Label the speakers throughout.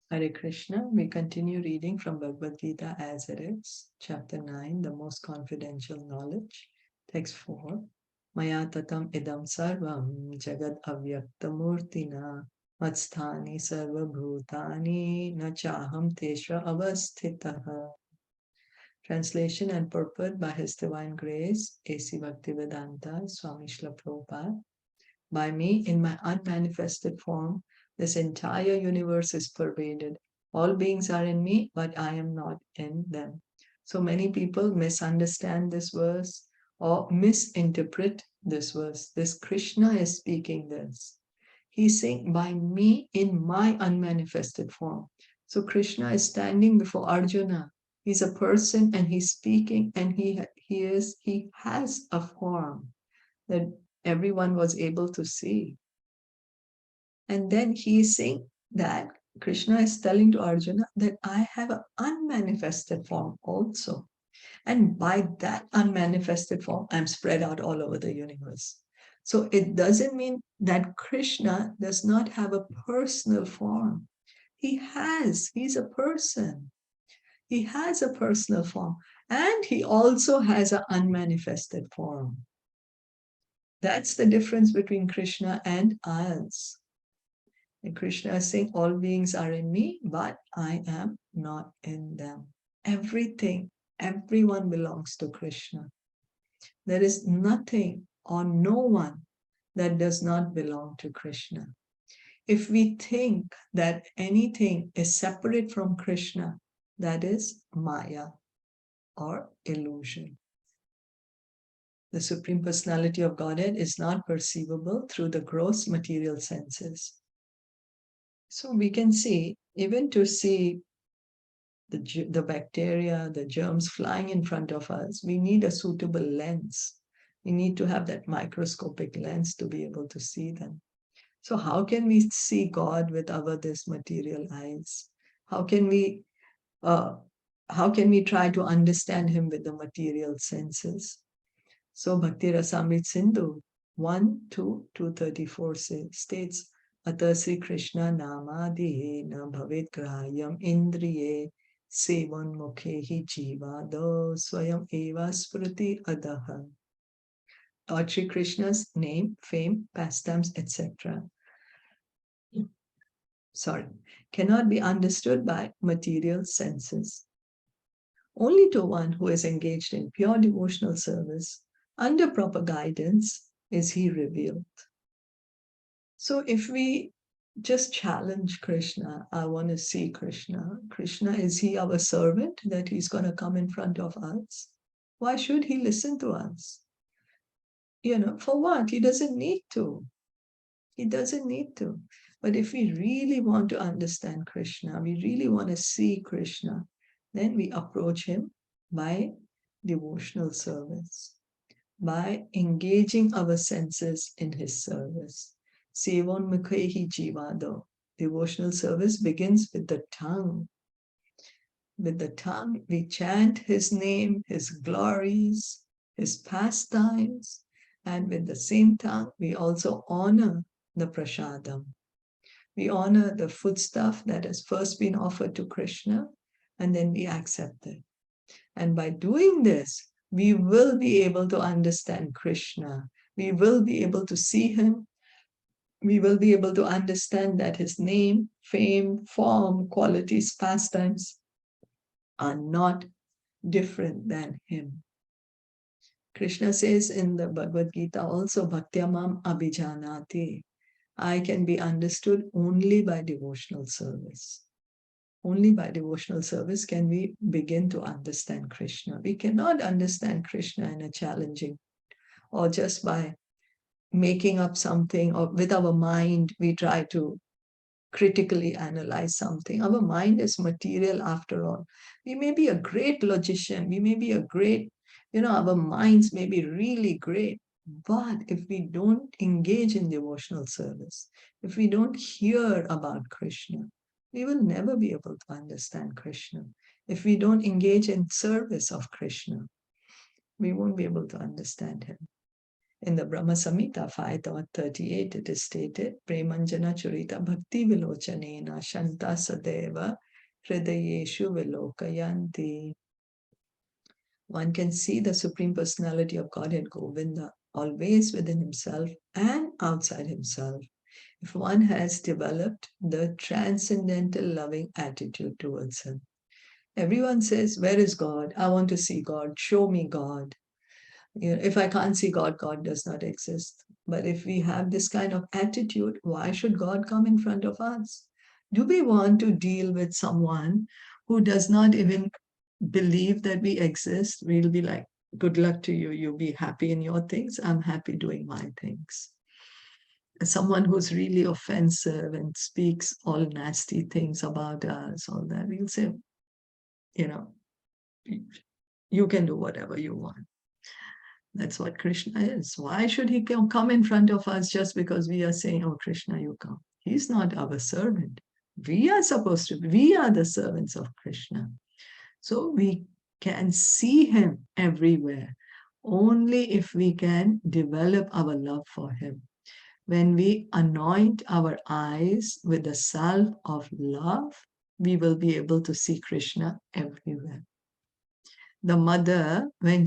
Speaker 1: Hare Krishna. We continue reading from Bhagavad Gita as it is, chapter 9, the most confidential knowledge. Text 4. Maya tatam idam sarvam jagad avyaktamurtina matsthani sarva bhutani na chaham teshva avasthitaha. Translation and purport by His Divine Grace, A.C. Bhaktivedanta Swami Srila Prabhupada. By me, in my unmanifested form, this entire universe is pervaded. All beings are in me, but I am not in them. So many people misunderstand this verse or misinterpret this verse. This Krishna is speaking this. He's saying, by me in my unmanifested form. So Krishna is standing before Arjuna. He's a person and he's speaking, and he has a form that everyone was able to see. And then he is saying that Krishna is telling to Arjuna that I have an unmanifested form also. And by that unmanifested form, I'm spread out all over the universe. So it doesn't mean that Krishna does not have a personal form. He's a person. He has a personal form. And he also has an unmanifested form. That's the difference between Krishna and us. And Krishna is saying, all beings are in me, but I am not in them. Everything, everyone belongs to Krishna. There is nothing or no one that does not belong to Krishna. If we think that anything is separate from Krishna, that is Maya or illusion. The Supreme Personality of Godhead is not perceivable through the gross material senses. So we can see, even to see the bacteria, the germs flying in front of us, we need a suitable lens. We need to have that microscopic lens to be able to see them. So how can we see God with this material eyes? How can we try to understand him with the material senses? So Bhakti Rasamrit Sindhu 1-2-234 states, Ata Sri Krishna Namadihe na bhavet grayam indriye sevan mukhehi jiva do swayam eva spriti adaha. Lord Sri Krishna's name, fame, pastimes, etc. Cannot be understood by material senses. Only to one who is engaged in pure devotional service, under proper guidance, is he revealed. So if we just challenge Krishna, I want to see Krishna. Krishna, is he our servant that he's going to come in front of us? Why should he listen to us? For what? He doesn't need to. He doesn't need to. But if we really want to understand Krishna, we really want to see Krishna, then we approach him by devotional service, by engaging our senses in his service. Sevan mukhehi jivado. Devotional service begins with the tongue. With the tongue, we chant his name, his glories, his pastimes, and with the same tongue, we also honor the prasadam. We honor the foodstuff that has first been offered to Krishna, and then we accept it. And by doing this, we will be able to understand Krishna. We will be able to see him. We will be able to understand that his name, fame, form, qualities, pastimes are not different than him. Krishna says in the Bhagavad Gita also, Bhaktyamam abhijanati. I can be understood only by devotional service. Only by devotional service can we begin to understand Krishna. We cannot understand Krishna in a challenging, or just by making up something, or with our mind, we try to critically analyze something. Our mind is material after all. We may be a great logician, we may be a great, our minds may be really great, but if we don't engage in devotional service, if we don't hear about Krishna, we will never be able to understand Krishna. If we don't engage in service of Krishna, we won't be able to understand him. In the Brahma Samhita 5.38, it is stated, Premanjana Churita Bhakti Vilochanena Shanta Sadeva Hridayeshu Vilokayanti. One can see the Supreme Personality of Godhead Govinda always within himself and outside himself, if one has developed the transcendental loving attitude towards him. Everyone says, where is God? I want to see God. Show me God. If I can't see God, God does not exist. But if we have this kind of attitude, why should God come in front of us? Do we want to deal with someone who does not even believe that we exist? We'll be like, good luck to you. You be happy in your things. I'm happy doing my things. Someone who's really offensive and speaks all nasty things about us, all that, we'll say, you can do whatever you want. That's what Krishna is. Why should he come in front of us just because we are saying, oh, Krishna, you come? He's not our servant. We are supposed to be, we are the servants of Krishna. So we can see him everywhere only if we can develop our love for him. When we anoint our eyes with the salve of love, we will be able to see Krishna everywhere. The mother, when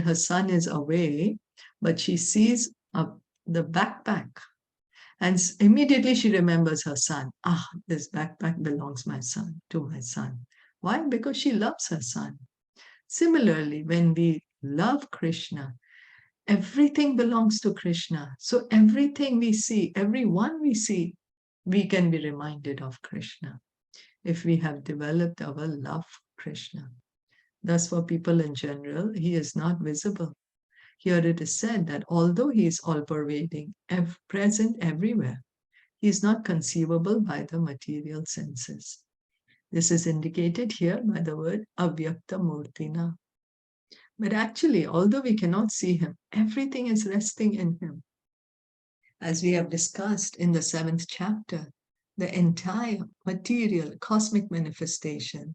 Speaker 1: her son is away, but she sees the backpack, and immediately she remembers her son. This backpack belongs to my son. Why? Because she loves her son. Similarly, when we love Krishna, everything belongs to Krishna. So everything we see, everyone we see, we can be reminded of Krishna if we have developed our love for Krishna. Thus, for people in general, he is not visible. Here it is said that although he is all-pervading, present everywhere, he is not conceivable by the material senses. This is indicated here by the word avyakta murtina. But actually, although we cannot see him, everything is resting in him. As we have discussed in the 7th chapter, the entire material cosmic manifestation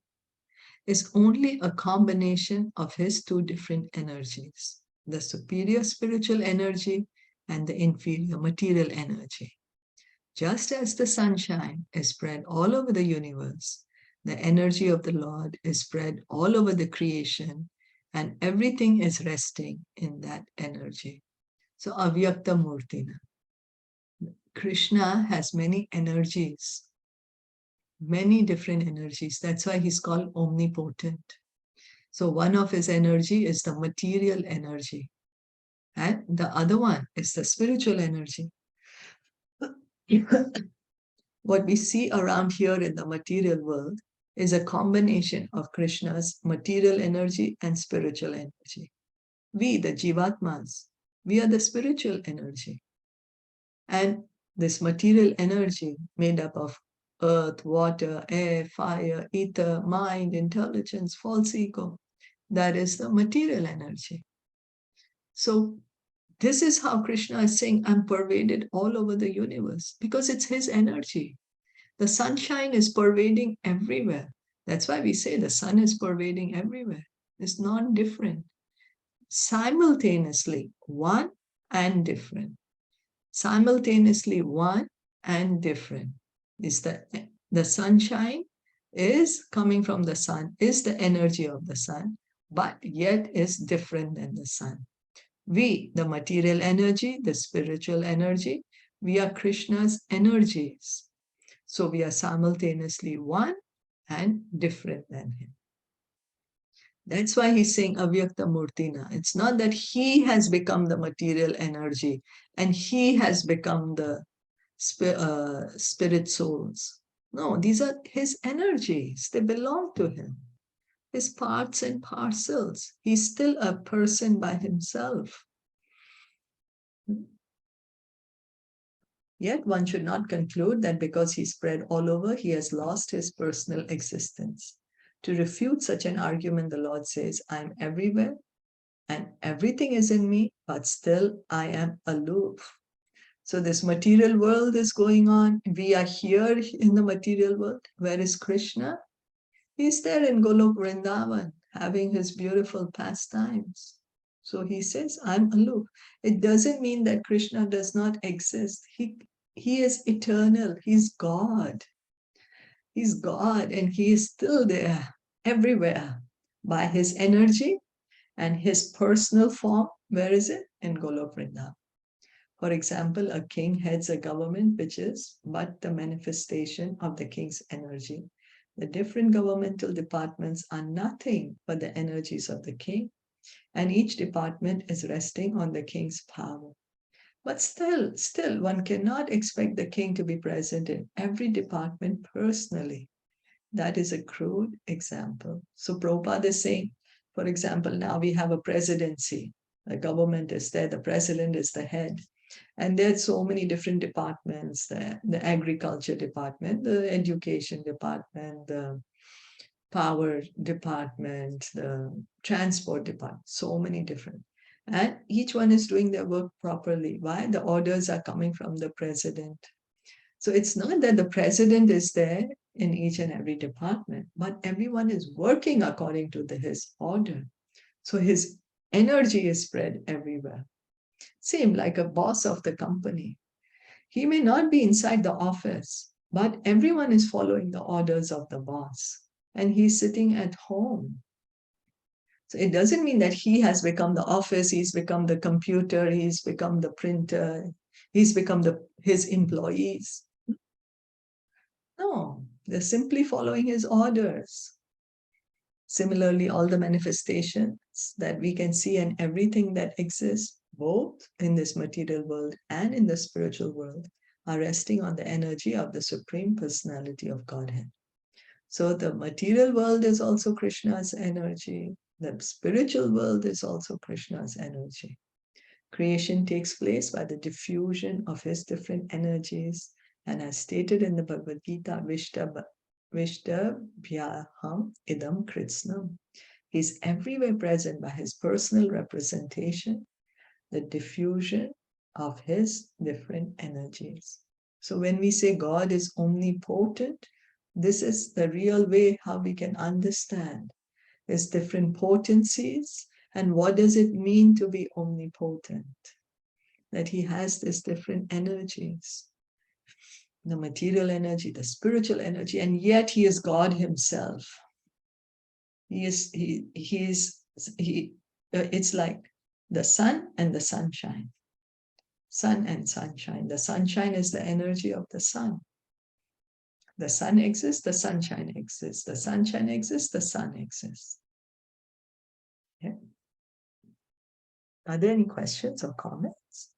Speaker 1: is only a combination of his two different energies, the superior spiritual energy and the inferior material energy. Just as the sunshine is spread all over the universe, the energy of the Lord is spread all over the creation, and everything is resting in that energy. So avyakta murtina. Krishna has many energies, many different energies. That's why he's called omnipotent. So one of his energy is the material energy, and the other one is the spiritual energy. What we see around here in the material world is a combination of Krishna's material energy and spiritual energy. We, the Jivatmas, we are the spiritual energy. And this material energy made up of earth, water, air, fire, ether, mind, intelligence, false ego, that is the material energy. So this is how Krishna is saying, I'm pervaded all over the universe, because it's his energy. The sunshine is pervading everywhere. That's why we say the sun is pervading everywhere. It's not different. Simultaneously, one and different. Simultaneously, one and different. Is the sunshine is coming from the sun, is the energy of the sun, but yet is different than the sun. We, the material energy, the spiritual energy, we are Krishna's energies. So we are simultaneously one and different than him. That's why he's saying avyakta murtina. It's not that he has become the material energy and he has become the spirit souls. No, these are his energies. They belong to him. His parts and parcels. He's still a person by himself. Yet one should not conclude that because he spread all over, he has lost his personal existence. To refute such an argument, the Lord says, I am everywhere and everything is in me, but still I am aloof. So this material world is going on. We are here in the material world. Where is Krishna? He's there in Golok Vrindavan, having his beautiful pastimes. So he says, I'm aloof. It doesn't mean that Krishna does not exist. He is eternal. He's God. He's God, and he is still there, everywhere, by his energy and his personal form. Where is it? In Golok Vrindavan. For example, a king heads a government which is but the manifestation of the king's energy. The different governmental departments are nothing but the energies of the king, and each department is resting on the king's power. But still, one cannot expect the king to be present in every department personally. That is a crude example. So Prabhupada is saying, for example, now we have a presidency. The government is there, the president is the head. And there's so many different departments, the agriculture department, the education department, the power department, the transport department, so many different. And each one is doing their work properly. Why? The orders are coming from the president. So it's not that the president is there in each and every department, but everyone is working according to his order. So his energy is spread everywhere. Same like a boss of the company. He may not be inside the office, but everyone is following the orders of the boss, and he's sitting at home. So it doesn't mean that he has become the office, he's become the computer, he's become the printer, he's become his employees. No, they're simply following his orders. Similarly, all the manifestations that we can see and everything that exists, both in this material world and in the spiritual world, are resting on the energy of the Supreme Personality of Godhead. So the material world is also Krishna's energy. The spiritual world is also Krishna's energy. Creation takes place by the diffusion of his different energies. And as stated in the Bhagavad Gita, Vishtabhyaham idam kritsnam. He's everywhere present by his personal representation, the diffusion of his different energies. So when we say God is omnipotent, this is the real way how we can understand his different potencies and what does it mean to be omnipotent. That he has these different energies, the material energy, the spiritual energy, and yet he is God himself. It's like the sun and the sunshine. Sun and sunshine. The sunshine is the energy of the sun. The sun exists, the sunshine exists. The sunshine exists, the sun exists. Okay. Are there any questions or comments?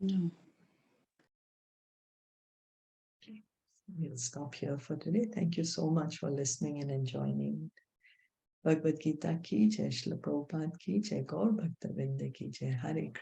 Speaker 2: No.
Speaker 1: We'll stop here for today. Thank you so much for listening and enjoying. Bhagavad Gita ki jai, Srila Prabhupada ki jai, Gaur Bhakta Vrinda ki jai, Hare Krishna.